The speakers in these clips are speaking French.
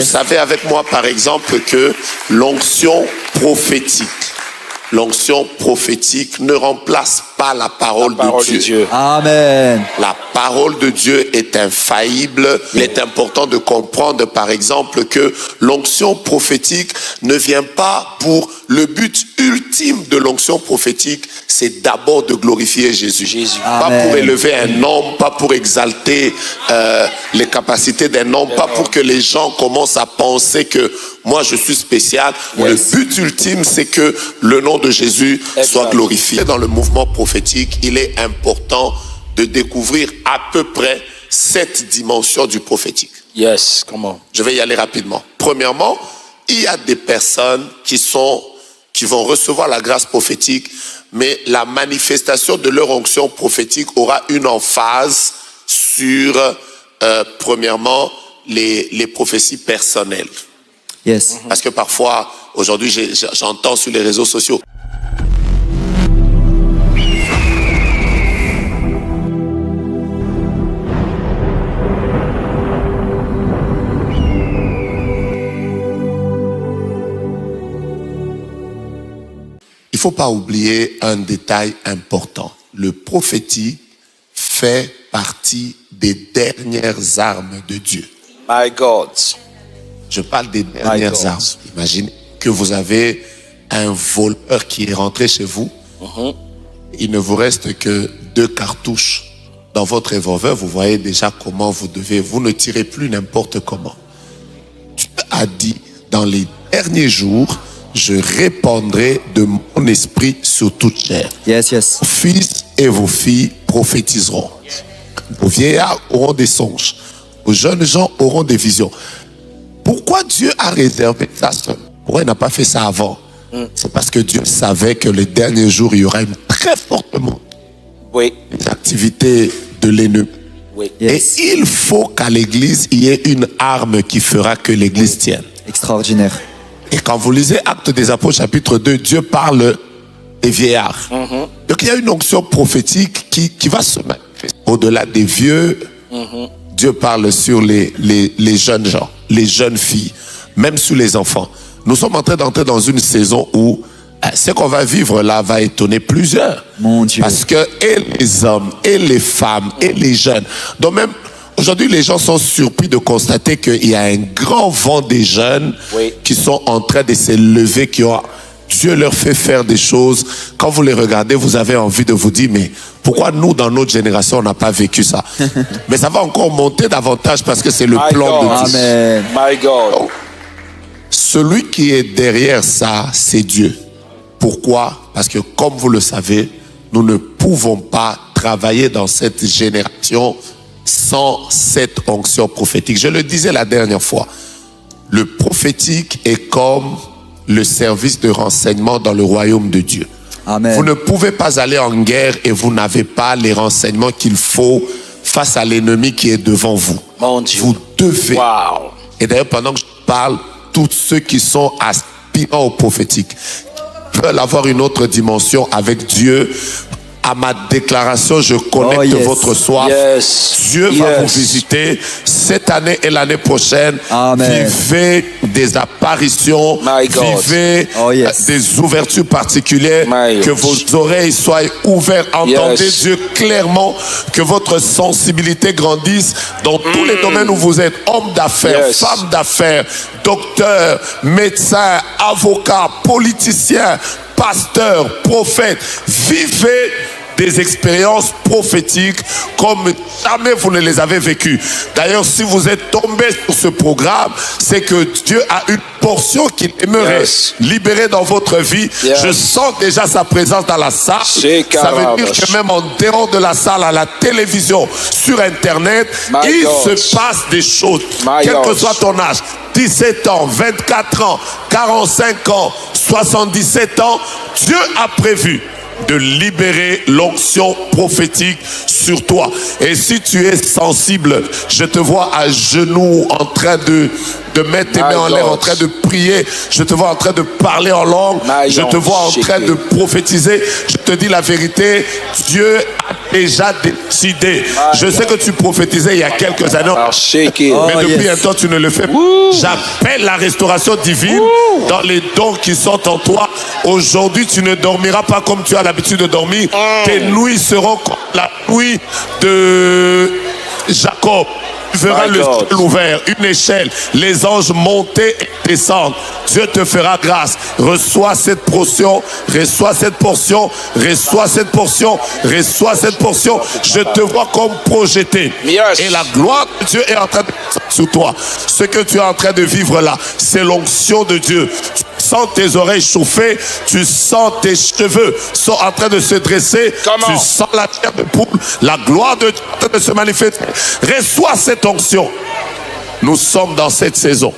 Vous savez avec moi, par exemple, que l'onction prophétique ne remplace pas la parole de Dieu. Amen. La parole de Dieu est infaillible. Il est important de comprendre, par exemple, que l'onction prophétique ne vient pas pour le but ultime de l'onction prophétique, c'est d'abord de glorifier Jésus. Pas pour élever un homme, pas pour exalter les capacités d'un homme, pas pour que les gens commencent à penser que moi je suis spécial. Le but ultime, c'est que le nom de Jésus soit glorifié. Dans le mouvement prophétique, il est important de découvrir à peu près 7 dimensions du prophétique. Yes, come on. Je vais y aller rapidement. Premièrement, il y a des personnes qui vont recevoir la grâce prophétique, mais la manifestation de leur onction prophétique aura une emphase sur, premièrement, les prophéties personnelles. Yes. Parce que parfois, aujourd'hui, j'entends sur les réseaux sociaux. Il ne faut pas oublier un détail important. Le prophétique fait partie des dernières armes de Dieu. My God. Je parle des dernières armes. Imaginez que vous avez un voleur qui est rentré chez vous. Il ne vous reste que 2 cartouches dans votre revolver. Vous voyez déjà comment vous ne tirez plus n'importe comment. Dieu a dit, dans les derniers jours, je répandrai de mon esprit sur toute chair. Yes, yes. Vos fils et vos filles prophétiseront. Vos vieillards auront des songes. Vos jeunes gens auront des visions. Pourquoi Dieu a réservé ça seul? Pourquoi il n'a pas fait ça avant? C'est parce que Dieu savait que les derniers jours, il y aura une très forte montée des activités de l'ennemi. Yes. Et il faut qu'à l'église, il y ait une arme qui fera que l'église tienne. Extraordinaire. Et quand vous lisez Actes des Apôtres chapitre 2, Dieu parle des vieillards. Donc il y a une onction prophétique qui va se manifester. Au-delà des vieux, Dieu parle sur les jeunes gens, les jeunes filles, même sur les enfants. Nous sommes en train d'entrer dans une saison où ce qu'on va vivre là va étonner plusieurs. Mon Dieu. Parce que et les hommes, et les femmes, et les jeunes. Donc même aujourd'hui, les gens sont surpris de constater qu'il y a un grand vent des jeunes qui sont en train de se lever, Dieu leur fait faire des choses. Quand vous les regardez, vous avez envie de vous dire, mais pourquoi nous, dans notre génération, on n'a pas vécu ça? Mais ça va encore monter davantage parce que c'est le plan de Dieu. Amen. My God. Donc, celui qui est derrière ça, c'est Dieu. Pourquoi? Parce que comme vous le savez, nous ne pouvons pas travailler dans cette génération sans cette onction prophétique. Je le disais la dernière fois, le prophétique est comme le service de renseignement dans le royaume de Dieu. Amen. Vous ne pouvez pas aller en guerre et vous n'avez pas les renseignements qu'il faut face à l'ennemi qui est devant vous. Mon Dieu. Vous devez. Wow. Et d'ailleurs, pendant que je parle, tous ceux qui sont aspirants au prophétique veulent avoir une autre dimension avec Dieu. À ma déclaration, je connecte votre soif. Dieu va vous visiter cette année et l'année prochaine. Amen. Vivez des apparitions. Vivez des ouvertures particulières. Que vos oreilles soient ouvertes. Entendez Dieu clairement. Que votre sensibilité grandisse dans tous les domaines où vous êtes. Homme d'affaires, femme d'affaires, docteur, médecin, avocat, politicien, pasteur, prophète. Vivez des expériences prophétiques comme jamais vous ne les avez vécues. D'ailleurs, si vous êtes tombé sur ce programme, c'est que Dieu a une portion qu'il aimerait libérer dans votre vie. Je sens déjà sa présence dans la salle. Ça veut dire que même en dehors de la salle, à la télévision, sur Internet, il se passe des choses. Quel que soit ton âge, 17 ans, 24 ans, 45 ans, 77 ans, Dieu a prévu de libérer l'onction prophétique sur toi. Et si tu es sensible, je te vois à genoux en train de mettre tes mains en l'air, en train de prier. Je te vois en train de parler en langue. Je te vois en train de prophétiser. Je te dis la vérité, Dieu a déjà décidé. Je sais que tu prophétisais il y a quelques années, mais depuis un temps tu ne le fais pas. J'appelle la restauration divine dans les dons qui sont en toi. Aujourd'hui, tu ne dormiras pas comme tu as l'habitude de dormir. Tes nuits seront comme la nuit de Jacob. Tu verras le ciel ouvert, une échelle, les anges monter et descendre. Dieu te fera grâce. Reçois cette portion, reçois cette portion, reçois cette portion, reçois cette portion. Je te vois comme projeté. Et la gloire de Dieu est en train de sur toi. Ce que tu es en train de vivre là, c'est l'onction de Dieu. Tu sens tes oreilles chauffées, tu sens tes cheveux sont en train de se dresser, tu sens la chair de poule, la gloire de Dieu est en train de se manifester. Reçois cette onction. Nous sommes dans cette saison.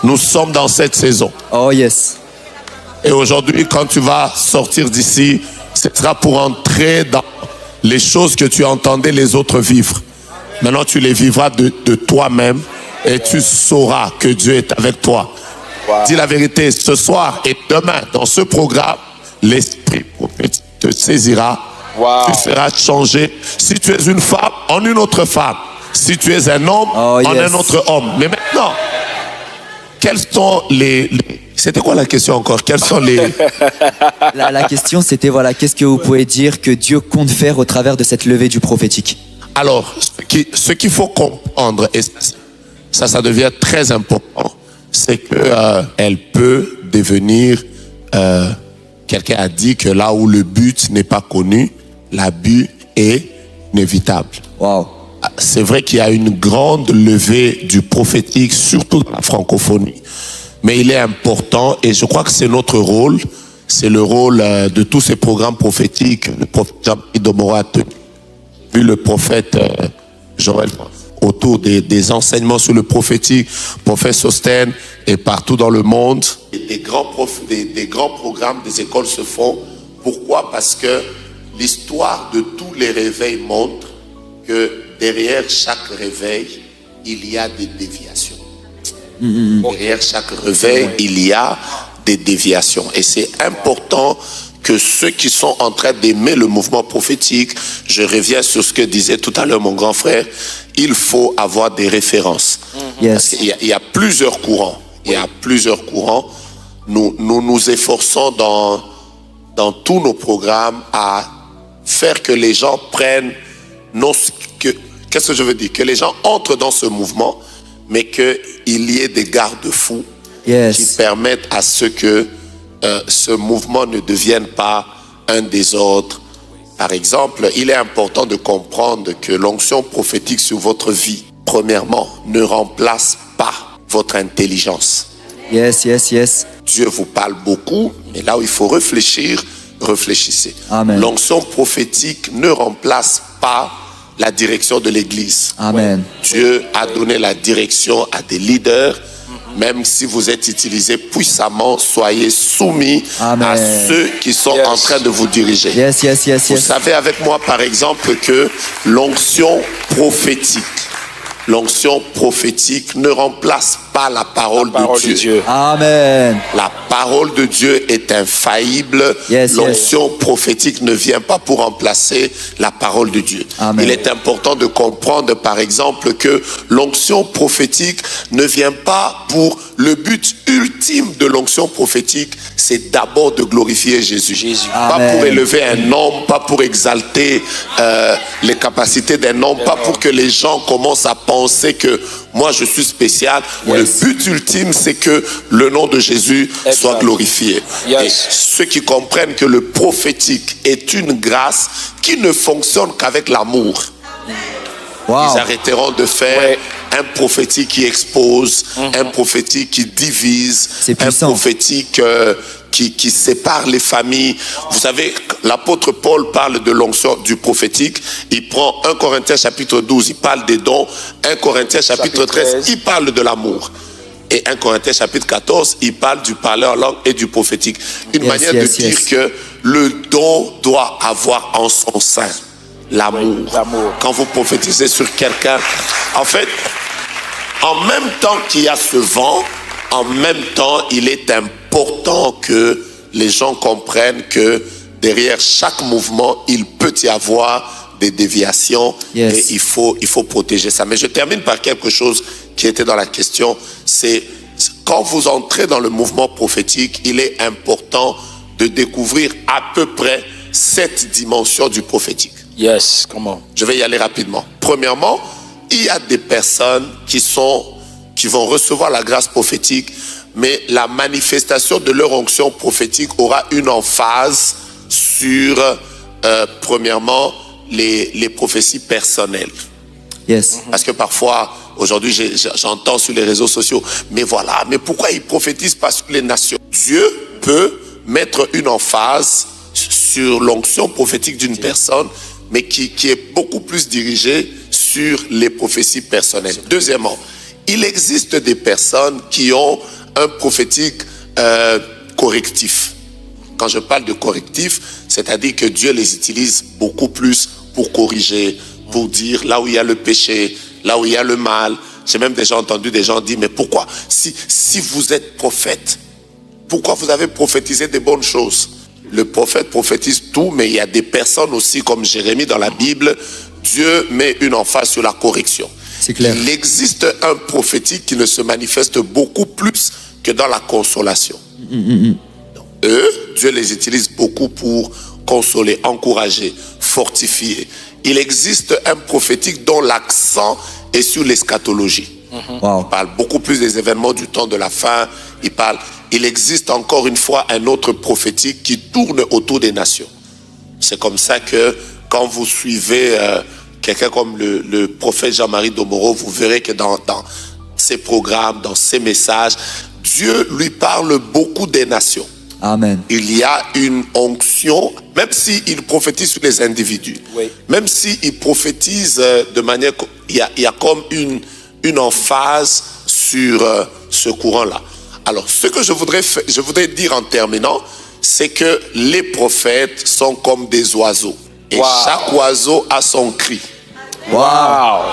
Nous sommes dans cette saison. Oh yes. Et aujourd'hui, quand tu vas sortir d'ici, ce sera pour entrer dans les choses que tu entendais les autres vivre. Maintenant, tu les vivras de toi-même et tu sauras que Dieu est avec toi. Dis la vérité, ce soir et demain, dans ce programme, l'esprit prophétique te saisira. Tu seras changé. Si tu es une femme, en une autre femme. Si tu es un homme, en un autre homme. Mais maintenant, quels sont c'était quoi la question encore? Quels sont les... La question, c'était, voilà, qu'est-ce que vous pouvez dire que Dieu compte faire au travers de cette levée du prophétique? Alors, ce qu'il faut comprendre, et ça devient très important, c'est qu'elle peut devenir... quelqu'un a dit que là où le but n'est pas connu, l'abus est inévitable. Wow. C'est vrai qu'il y a une grande levée du prophétique, surtout dans la francophonie. Mais il est important, et je crois que c'est notre rôle, c'est le rôle de tous ces programmes prophétiques. Le prophète Jean-Marie Domora a tenu, vu le prophète Joël, autour des enseignements sur le prophétique, prophète Sostène, et partout dans le monde. Des grands programmes des écoles se font. Pourquoi? Parce que l'histoire de tous les réveils montre que derrière chaque réveil, il y a des déviations. Derrière chaque réveil, il y a des déviations. Et c'est important que ceux qui sont en train d'aimer le mouvement prophétique, je reviens sur ce que disait tout à l'heure mon grand frère, il faut avoir des références. Yes. Il y a plusieurs courants. Il y a plusieurs courants. Nous nous efforçons dans tous nos programmes à faire que les gens prennent qu'est-ce que je veux dire? Que les gens entrent dans ce mouvement, mais qu'il y ait des garde-fous qui permettent à ce que ce mouvement ne devienne pas un désordre. Par exemple, il est important de comprendre que l'onction prophétique sur votre vie, premièrement, ne remplace pas votre intelligence. Yes. Dieu vous parle beaucoup, mais là où il faut réfléchir, réfléchissez. Amen. L'onction prophétique ne remplace pas la direction de l'Église. Amen. Dieu a donné la direction à des leaders. Même si vous êtes utilisé puissamment, soyez soumis à ceux qui sont en train de vous diriger. Yes. Vous savez avec moi, par exemple, que l'onction prophétique ne remplace pas la parole de Dieu. Amen. La parole de Dieu est infaillible. L'onction prophétique ne vient pas pour remplacer la parole de Dieu. Amen. Il est important de comprendre, par exemple, que l'onction prophétique ne vient pas pour le but ultime de l'onction prophétique, c'est d'abord de glorifier Jésus. Pas pour élever un homme, pas pour exalter les capacités d'un homme, pas pour que les gens commencent à penser que moi je suis spécial. Le but ultime, c'est que le nom de Jésus soit glorifié. Et ceux qui comprennent que le prophétique est une grâce qui ne fonctionne qu'avec l'amour, ils arrêteront de faire un prophétique qui expose, un prophétique qui divise, un prophétique qui sépare les familles. Vous savez, l'apôtre Paul parle de l'onction du prophétique. Il prend 1 Corinthiens chapitre 12, il parle des dons. 1 Corinthiens chapitre 13, il parle de l'amour. Et 1 Corinthiens chapitre 14, il parle du parler en langue et du prophétique. Une manière de dire que le don doit avoir en son sein l'amour. Quand vous prophétisez sur quelqu'un, en fait, en même temps qu'il y a ce vent, en même temps, il est important que les gens comprennent que derrière chaque mouvement, il peut y avoir des déviations. Yes. Et il faut protéger ça. Mais je termine par quelque chose qui était dans la question. C'est quand vous entrez dans le mouvement prophétique, il est important de découvrir à peu près 7 dimensions du prophétique. Yes, come on. Je vais y aller rapidement. Premièrement, il y a des personnes qui vont recevoir la grâce prophétique, mais la manifestation de leur onction prophétique aura une emphase sur, premièrement, les prophéties personnelles. Yes. Parce que parfois, aujourd'hui, j'entends sur les réseaux sociaux, mais voilà, mais pourquoi ils prophétisent pas sur les nations? Dieu peut mettre une emphase sur l'onction prophétique d'une personne, mais qui est beaucoup plus dirigée sur les prophéties personnelles. Deuxièmement, il existe des personnes qui ont un prophétique correctif. Quand je parle de correctif, c'est-à-dire que Dieu les utilise beaucoup plus pour corriger, pour dire là où il y a le péché, là où il y a le mal. J'ai même déjà entendu des gens dire, mais pourquoi, si vous êtes prophète, pourquoi vous avez prophétisé des bonnes choses? Le prophète prophétise tout, mais il y a des personnes aussi comme Jérémie dans la Bible, Dieu met une emphase sur la correction. C'est clair. Il existe un prophétique qui ne se manifeste beaucoup plus que dans la consolation. Donc, eux, Dieu les utilise beaucoup pour consoler, encourager, fortifier. Il existe un prophétique dont l'accent est sur l'eschatologie. Wow. Il parle beaucoup plus des événements du temps de la fin. Il existe encore une fois un autre prophétique qui tourne autour des nations. C'est comme ça que quand vous suivez quelqu'un comme le prophète Jean-Marie Domoro, vous verrez que dans ses programmes, dans ses messages, Dieu lui parle beaucoup des nations. Amen. Il y a une onction, même s'il prophétise sur les individus, Oui. même s'il prophétise de manière... Il y a comme une emphase sur ce courant-là. Alors, ce que je voudrais dire en terminant, c'est que les prophètes sont comme des oiseaux. Et Wow. chaque oiseau a son cri. Wow.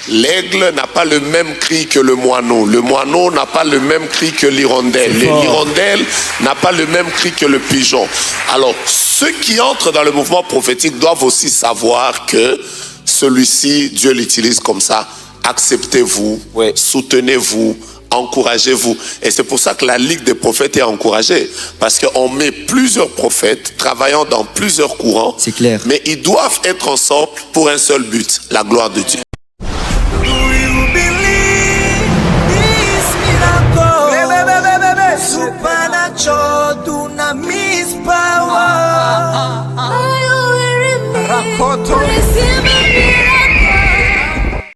L'aigle n'a pas le même cri que le moineau. Le moineau n'a pas le même cri que l'hirondelle. L'hirondelle n'a pas le même cri que le pigeon. Alors, ceux qui entrent dans le mouvement prophétique doivent aussi savoir que celui-ci, Dieu l'utilise comme ça. Acceptez-vous, Oui. soutenez-vous, encouragez-vous. Et c'est pour ça que la Ligue des prophètes est encouragée. Parce qu'on met plusieurs prophètes travaillant dans plusieurs courants. C'est clair. Mais ils doivent être ensemble pour un seul but, la gloire de Dieu.